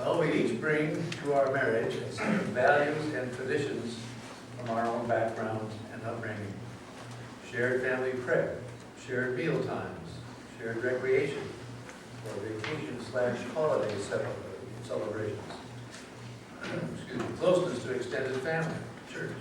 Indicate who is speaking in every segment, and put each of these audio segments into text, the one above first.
Speaker 1: Well, we each bring to our marriage a set of values and traditions from our own backgrounds and upbringing. Shared family prayer, shared meal times, shared recreation, or vacation/holiday celebrations. Excuse me, closeness to extended family, church,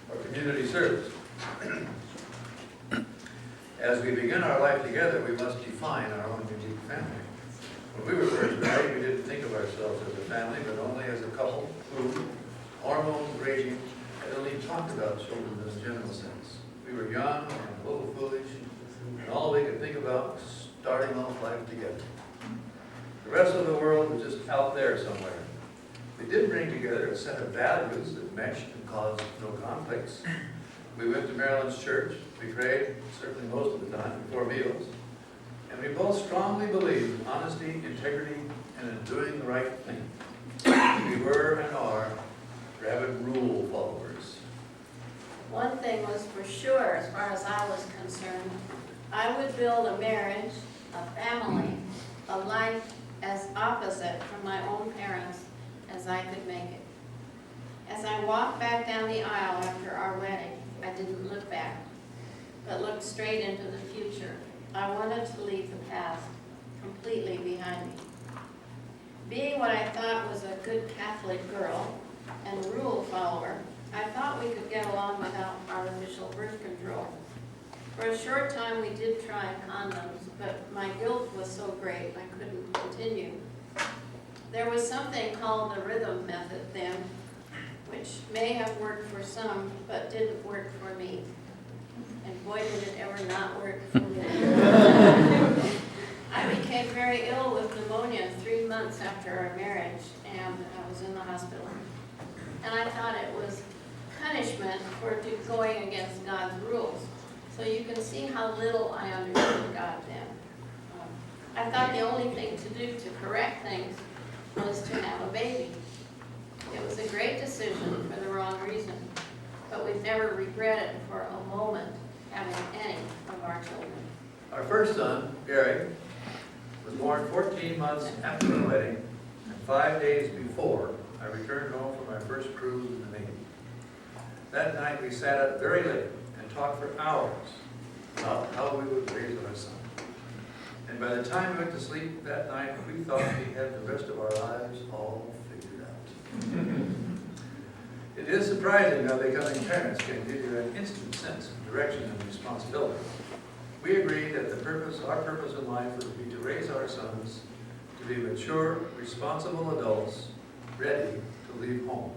Speaker 1: or community service. As we begin our life together, we must define our own unique family. When we were first married, we didn't think of ourselves as a family, but only as a couple who, hormones raging, had only talked about children in a general sense. We were young and a little foolish, and all we could think about was starting off life together. The rest of the world was just out there somewhere. We did bring together a set of values that meshed and caused no conflicts. We went to Maryland's church. We prayed, certainly most of the time, before meals. And we both strongly believed in honesty, integrity, and in doing the right thing. We were and are rabid rule followers.
Speaker 2: One thing was for sure, as far as I was concerned, I would build a marriage, a family, a life as opposite from my own parents as I could make it. As I walked back down the aisle after our wedding, I didn't look back, but looked straight into the future. I wanted to leave the past completely behind me. Being what I thought was a good Catholic girl and rule follower, I thought we could get along without artificial birth control. For a short time we did try condoms, but my guilt was so great I couldn't continue. There was something called the rhythm method then, which may have worked for some, but didn't work for me. And boy, did it ever not work for me. I became very ill with pneumonia 3 months after our marriage, and I was in the hospital. And I thought it was punishment for going against God's rules. So you can see how little I understood God then. I thought the only thing to do to correct things was to have a baby. It was a great decision for the wrong reason, but we've never regretted for a moment having any of our children.
Speaker 1: Our first son, Gary, was born 14 months after the wedding, and 5 days before I returned home from my first cruise in the Navy. That night we sat up very late and talked for hours about how we would raise our son. And by the time we went to sleep that night, we thought we had the rest of our lives all figured out. It is surprising how becoming parents can give you an instant sense of direction and responsibility. We agreed that our purpose in life would be to raise our sons to be mature, responsible adults, ready to leave home.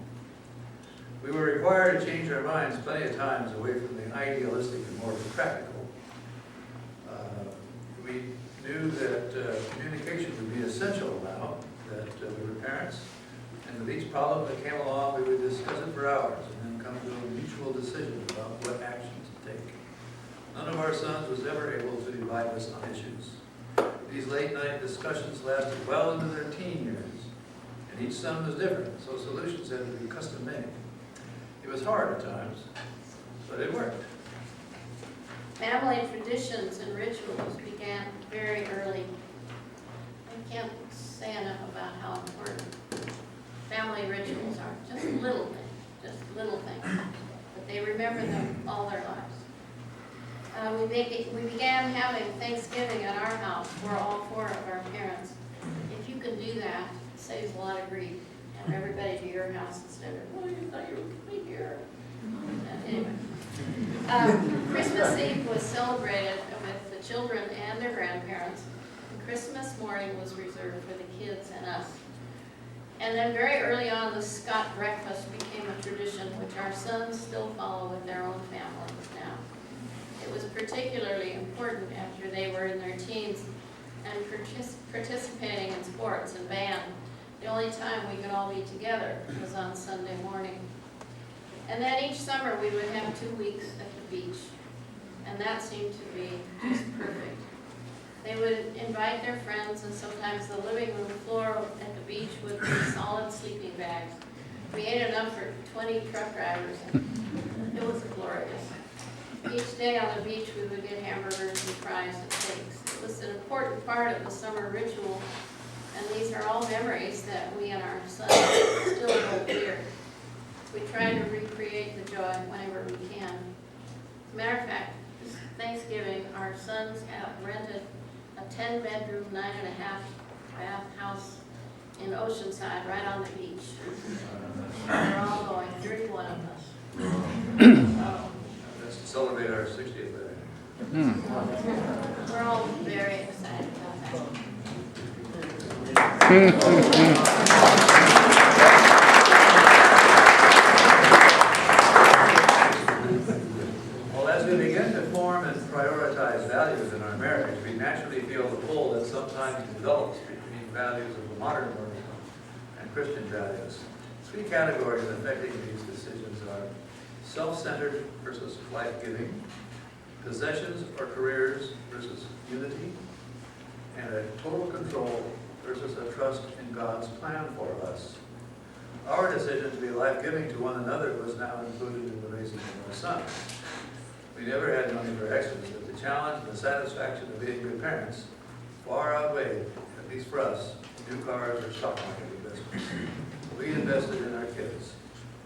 Speaker 1: We were required to change our minds plenty of times away from the idealistic and more practical. We knew that communication would be essential now that we were parents. And with each problem that came along, we would discuss it for hours and then come to a mutual decision about what action to take. None of our sons was ever able to divide us on issues. These late-night discussions lasted well into their teen years, and each son was different, so solutions had to be custom-made. It was hard at times, but it worked.
Speaker 2: Family traditions and rituals began very early. I can't say enough about how important family rituals are. Just little things, but they remember them all their lives. We began having Thanksgiving at our house for all 4 of our parents. If you can do that, it saves a lot of grief. Have everybody to your house instead of, well, you thought you were coming here. Anyway. Christmas Eve was celebrated with the children and their grandparents. And Christmas morning was reserved for the kids and us. And then very early on, the Scott breakfast became a tradition which our sons still follow with their own families now. It was particularly important after they were in their teens and participating in sports and band. The only time we could all be together was on Sunday morning. And then each summer we would have 2 weeks at the beach. And that seemed to be just perfect. They would invite their friends, and sometimes the living room floor at the beach would be solid sleeping bags. We ate enough for 20 truck drivers, and it was glorious. Each day on the beach we would get hamburgers and fries and cakes. It was an important part of the summer ritual, And these are all memories that we and our son still hold dear. We try to recreate the joy whenever we can. As a matter of fact, this Thanksgiving, our sons have rented a 10-bedroom, 9.5-bath house in Oceanside, right on the beach. They're all going, 31 of us.
Speaker 1: That's to celebrate our 60th birthday.
Speaker 2: We're all very excited about that.
Speaker 1: Well, as we begin to form and prioritize values in our marriage, we naturally feel the pull that sometimes develops between values of the modern world and Christian values. 3 categories affecting these decisions are self-centered versus life-giving, possessions or careers versus unity, and a total control versus a trust in God's plan for us. Our decision to be life-giving to one another was now included in the raising of our son. We never had money for extras, but the challenge and the satisfaction of being good parents far outweighed, at least for us, new cars or stock market investments. We invested in our kids.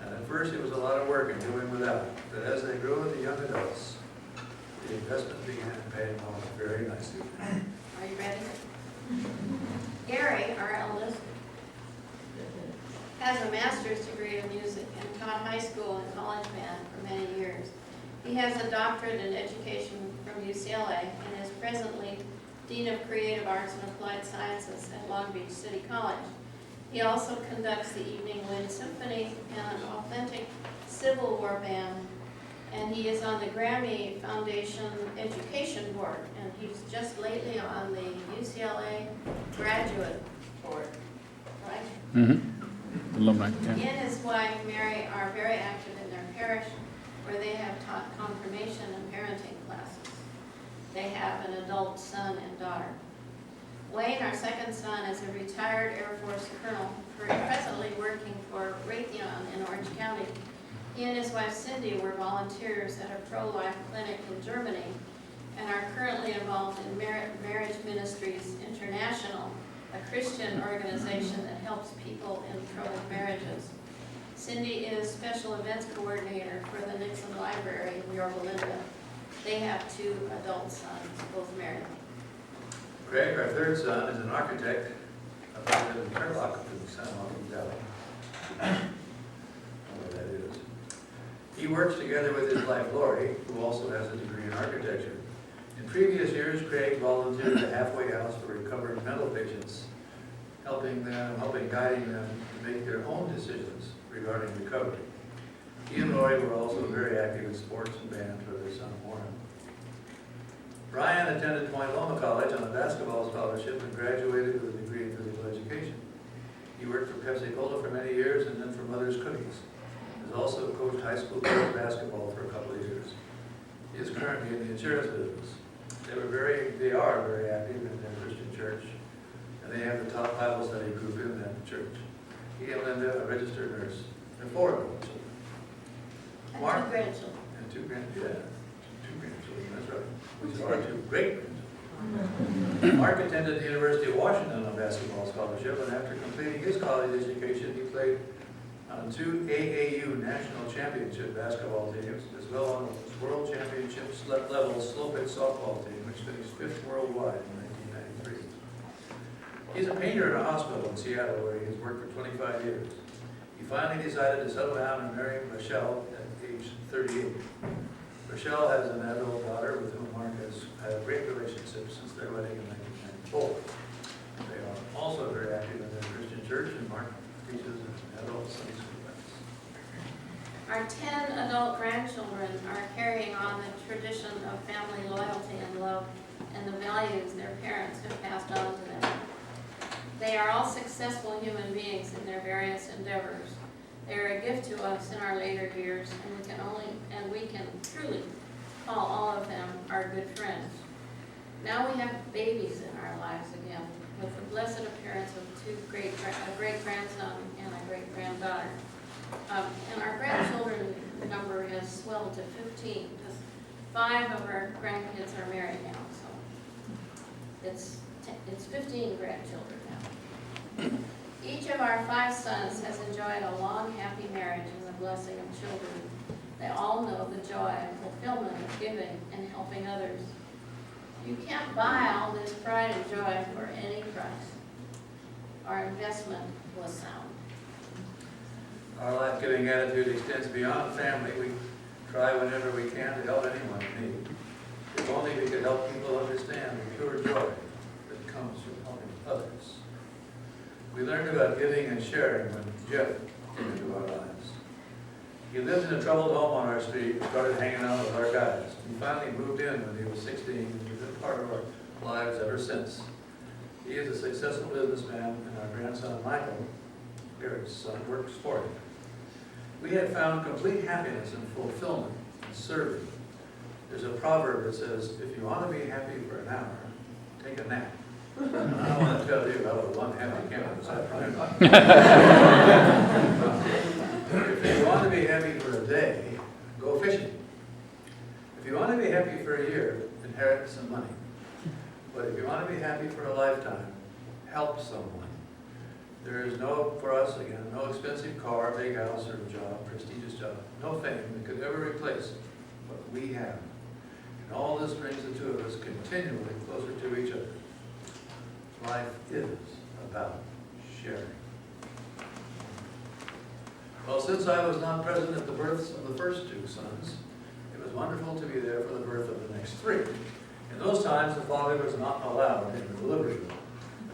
Speaker 1: And at first it was a lot of work and doing without, but as they grew into young adults, the investment began paying off very nicely.
Speaker 2: Are you ready? Gary, our eldest, has a master's degree in music and taught high school and college band for many years. He has a doctorate in education from UCLA and is presently Dean of Creative Arts and Applied Sciences at Long Beach City College. He also conducts the Evening Wind Symphony and an authentic Civil War band, and he is on the Grammy Foundation Education Board, and he's just lately on the UCLA Graduate Board, right?
Speaker 3: Mm-hmm. Alumni, yeah.
Speaker 2: He and his wife, Mary, are very active in their parish, where they have taught confirmation and parenting classes. They have an adult son and daughter. Wayne, our second son, is a retired Air Force colonel, presently working for Raytheon in Orange County. He and his wife Cindy were volunteers at a pro-life clinic in Germany and are currently involved in Marriage Ministries International, a Christian organization that helps people in troubled marriages. Cindy is special events coordinator for the Nixon Library in Yorba Linda. They have 2 adult sons, both married.
Speaker 1: Craig, our third son, is an architect up in Interlochen, San Joaquin Valley. I don't know what that is. He works together with his wife Lori, who also has a degree in architecture. In previous years, Craig volunteered at a halfway house for recovering mental patients, helping guiding them to make their own decisions regarding recovery. He and Lori were also very active in sports and band for their son Warren. Brian attended Point Loma College on a basketball scholarship and graduated with a degree in physical education. He worked for Pepsi-Cola for many years and then for Mother's Cookies. He has also coached high school girls basketball for a couple of years. He is currently in the insurance business. They are very active in their Christian church, and they have the top Bible study group in that church. He and Linda, a registered nurse, and 4 grandchildren.
Speaker 2: And
Speaker 1: Mark?
Speaker 2: 2 grandchildren.
Speaker 1: And 2 grandchildren, that's right, which are 2 great-grandchildren. Mark attended the University of Washington on a basketball scholarship, and after completing his college education, he played on 2 AAU national championship basketball teams, as well on a world championship level slow pitch softball team, which finished 5th worldwide in 1993. He's a painter in a hospital in Seattle, where he has worked for 25 years. He finally decided to settle down and marry Rochelle at age 38. Rochelle has an adult daughter with whom Mark has had a great relationship since their wedding in 1994. They are also very active in their Christian church, and Mark teaches an adult Sunday school class.
Speaker 2: Our 10 adult grandchildren are carrying on the tradition of family loyalty and love and the values their parents have passed on to them. They are all successful human beings in their various endeavors. They are a gift to us in our later years, and we can truly call all of them our good friends. Now we have babies in our lives again, with the blessed appearance of a great-grandson and a great-granddaughter. And our grandchildren number has swelled to 15, because 5 of our grandkids are married now, so it's 15 grandchildren now. Each of our 5 sons has enjoyed a long, happy marriage and the blessing of children. They all know the joy and fulfillment of giving and helping others. You can't buy all this pride and joy for any price. Our investment was sound.
Speaker 1: Our life-giving attitude extends beyond family. We try whenever we can to help anyone in need. If only we could help people understand the pure joy that comes from helping others. We learned about giving and sharing when Jeff came into our lives. He lived in a troubled home on our street, started hanging out with our guys. He finally moved in when he was 16 and has been part of our lives ever since. He is a successful businessman, and our grandson Michael, Eric's son, works for him. We have found complete happiness and fulfillment in serving. There's a proverb that says, if you want to be happy for an hour, take a nap. I don't want to tell you about one happy camper this afternoon. If you want to be happy for a day, go fishing. If you want to be happy for a year, inherit some money. But if you want to be happy for a lifetime, help someone. There is no, for us again, no expensive car, big house, or job, prestigious job, no fame that could ever replace what we have. And all this brings the two of us continually closer to each other. Life is about sharing. Well, since I was not present at the births of the first 2 sons, it was wonderful to be there for the birth of the next 3. In those times, the father was not allowed in the delivery room.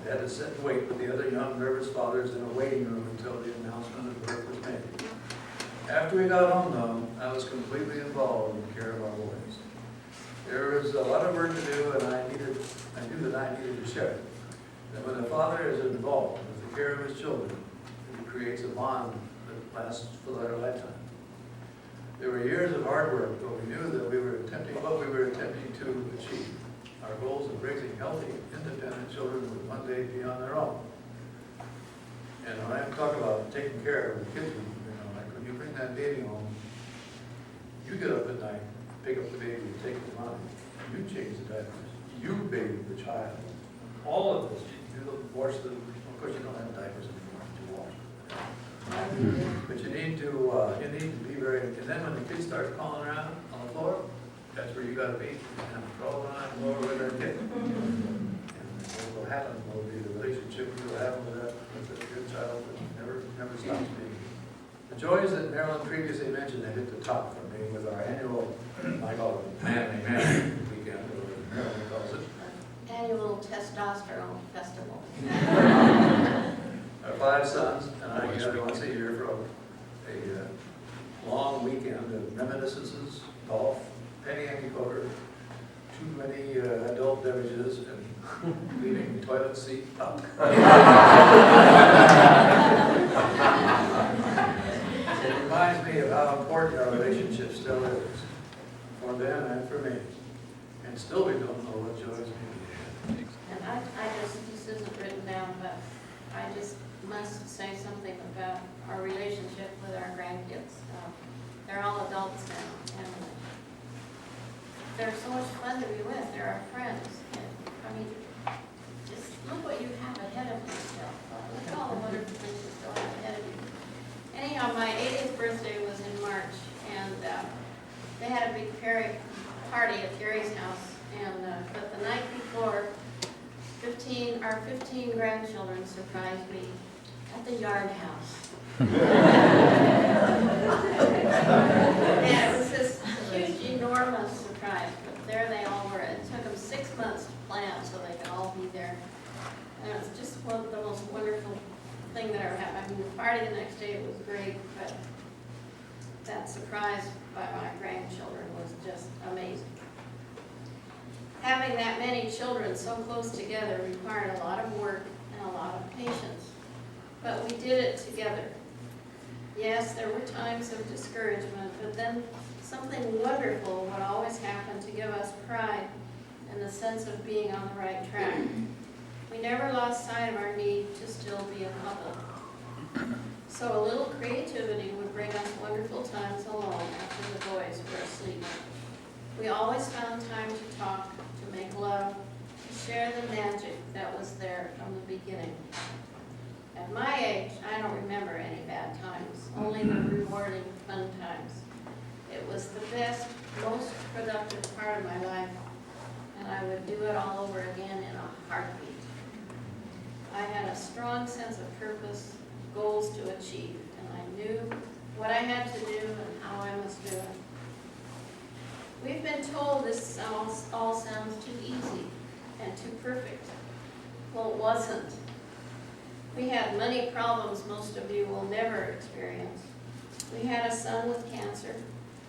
Speaker 1: They had to sit and wait with the other young, nervous fathers in a waiting room until the announcement of birth was made. After we got home, though, I was completely involved in the care of our boys. There was a lot of work to do, and I knew that I needed to share it. And when a father is involved with the care of his children, it creates a bond that lasts for their lifetime. There were years of hard work, but we knew that we were attempting to achieve. Our goals of raising healthy, independent children would one day be on their own. And when I talk about taking care of the kids, like when you bring that baby home, you get up at night, pick up the baby, and take it to mommy. You change the diapers. You bathe the child. All of this. You wash the. Of course, you don't have diapers anymore to wash. But you need to be very. And then when the kids start crawling around on the floor, that's where you got to be. And crawl around the floor with their kid. And what will happen will be the relationship you will have with your child that never stops being. The joys that Marilyn previously mentioned have hit the top for me with our annual, I call it Manly Man weekend, or Marilyn calls it.
Speaker 2: Annual testosterone festival.
Speaker 1: Our 5 sons and I gather once a year for a long weekend of reminiscences, golf, penny ante poker, too many adult beverages, and leaving the toilet seat up. It reminds me of how important our relationship still is, for them and for me. And still we don't know what joys may be.
Speaker 2: And this isn't written down, but I just must say something about our relationship with our grandkids. They're all adults now, and they're so much fun to be with. They're our friends. And, I mean, just look what you have ahead of you still. Look at all the wonderful things you still have ahead of you. Anyhow, my 80th birthday was in March, and they had a big party at Gary's house. And but the night before, our 15 grandchildren surprised me at the yard house. Yeah, it was this huge, enormous surprise, but there they all were. It took them 6 months to plan so they could all be there. And it was just one of the most wonderful thing that ever happened. I mean, the party the next day was great, but that surprise by my grandchildren was just amazing. Having that many children so close together required a lot of work and a lot of patience, but we did it together. Yes, there were times of discouragement, but then something wonderful would always happen to give us pride and the sense of being on the right track. We never lost sight of our need to still be a couple. So a little creativity would bring us wonderful times alone after the boys were asleep. We always found time to talk, to make love, to share the magic that was there from the beginning. At my age, I don't remember any bad times, only the rewarding, fun times. It was the best, most productive part of my life, and I would do it all over again in a heartbeat. I had a strong sense of purpose, goals to achieve, and I knew what I had to do and how I must do it. We've been told this all sounds too easy and too perfect. Well, it wasn't. We had many problems most of you will never experience. We had a son with cancer.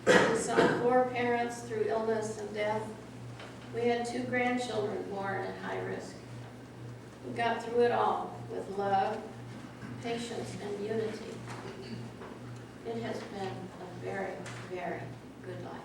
Speaker 2: We saw 4 parents through illness and death. We had 2 grandchildren born at high risk. We got through it all with love, patience, and unity. It has been a very, very good life.